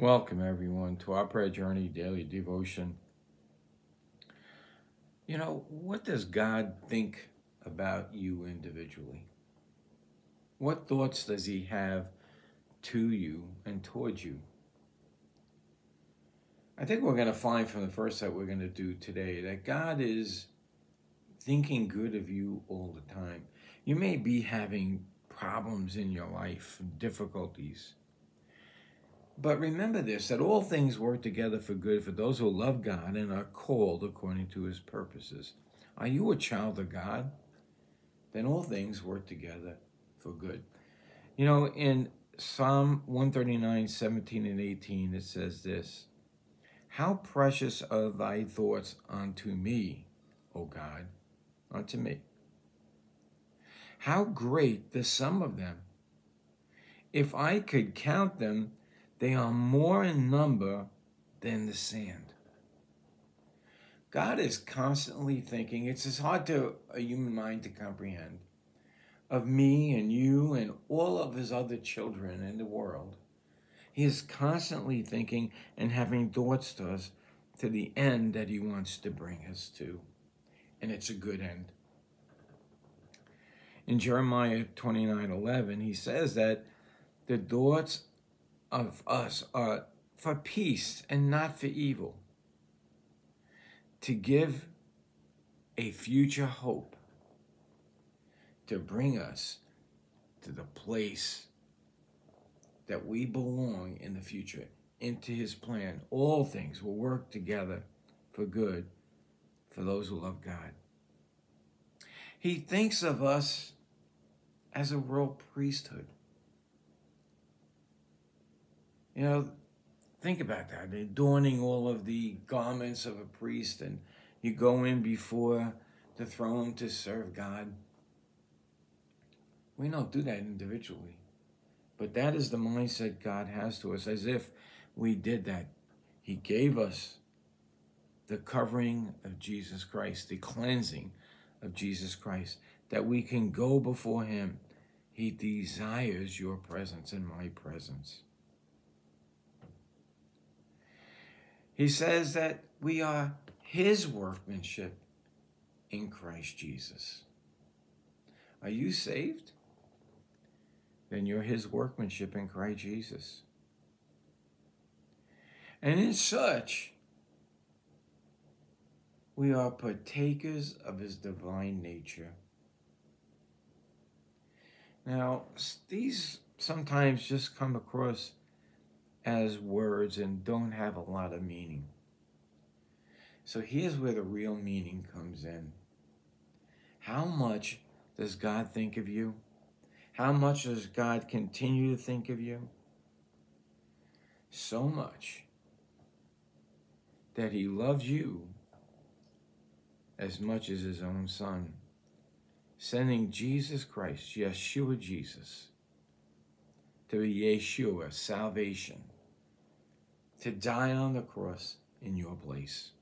Welcome, everyone, to our Prayer Journey Daily Devotion. You know, what does God think about you individually? What thoughts does He have to you and towards you? I think we're going to find from the verse that we're going to do today that God is thinking good of you all the time. You may be having problems in your life, difficulties. But remember this, that all things work together for good for those who love God and are called according to His purposes. Are you a child of God? Then all things work together for good. You know, in Psalm 139, 17 and 18, it says this: "How precious are thy thoughts unto me, O God," unto me. "How great the sum of them! If I could count them, they are more in number than the sand." God is constantly thinking, it's as hard to a human mind to comprehend, of me and you and all of His other children in the world. He is constantly thinking and having thoughts to us to the end that He wants to bring us to. And it's a good end. In Jeremiah 29:11, He says that the thoughts of us are for peace and not for evil, to give a future hope, to bring us to the place that we belong in the future, into His plan. All things will work together for good for those who love God. He thinks of us as a royal priesthood. You know, think about that, adorning all of the garments of a priest, and you go in before the throne to serve God. We don't do that individually, but that is the mindset God has to us, as if we did that. He gave us the covering of Jesus Christ, the cleansing of Jesus Christ, that we can go before Him. He desires your presence and my presence. He says that we are His workmanship in Christ Jesus. Are you saved? Then you're His workmanship in Christ Jesus. And in such, we are partakers of His divine nature. Now, these sometimes just come across as words and don't have a lot of meaning. So here's where the real meaning comes in. How much does God think of you? How much does God continue to think of you? So much that He loves you as much as His own Son, sending Jesus Christ, Yeshua Jesus, to be Yeshua, salvation, to die on the cross in your place.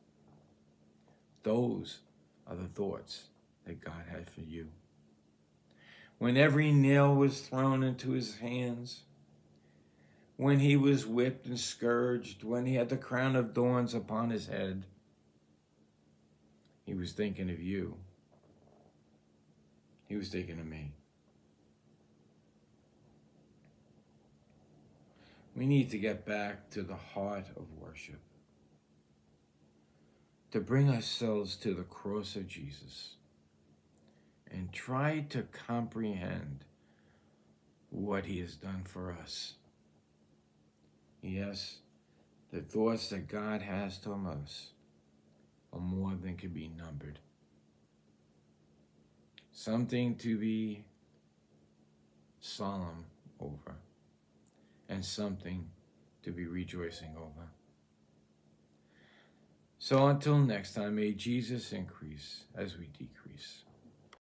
Those are the thoughts that God had for you. When every nail was thrown into His hands, when He was whipped and scourged, when He had the crown of thorns upon His head, He was thinking of you. He was thinking of me. We need to get back to the heart of worship, to bring ourselves to the cross of Jesus and try to comprehend what He has done for us. Yes, the thoughts that God has to us are more than can be numbered. Something to be solemn over, and something to be rejoicing over. So until next time, may Jesus increase as we decrease.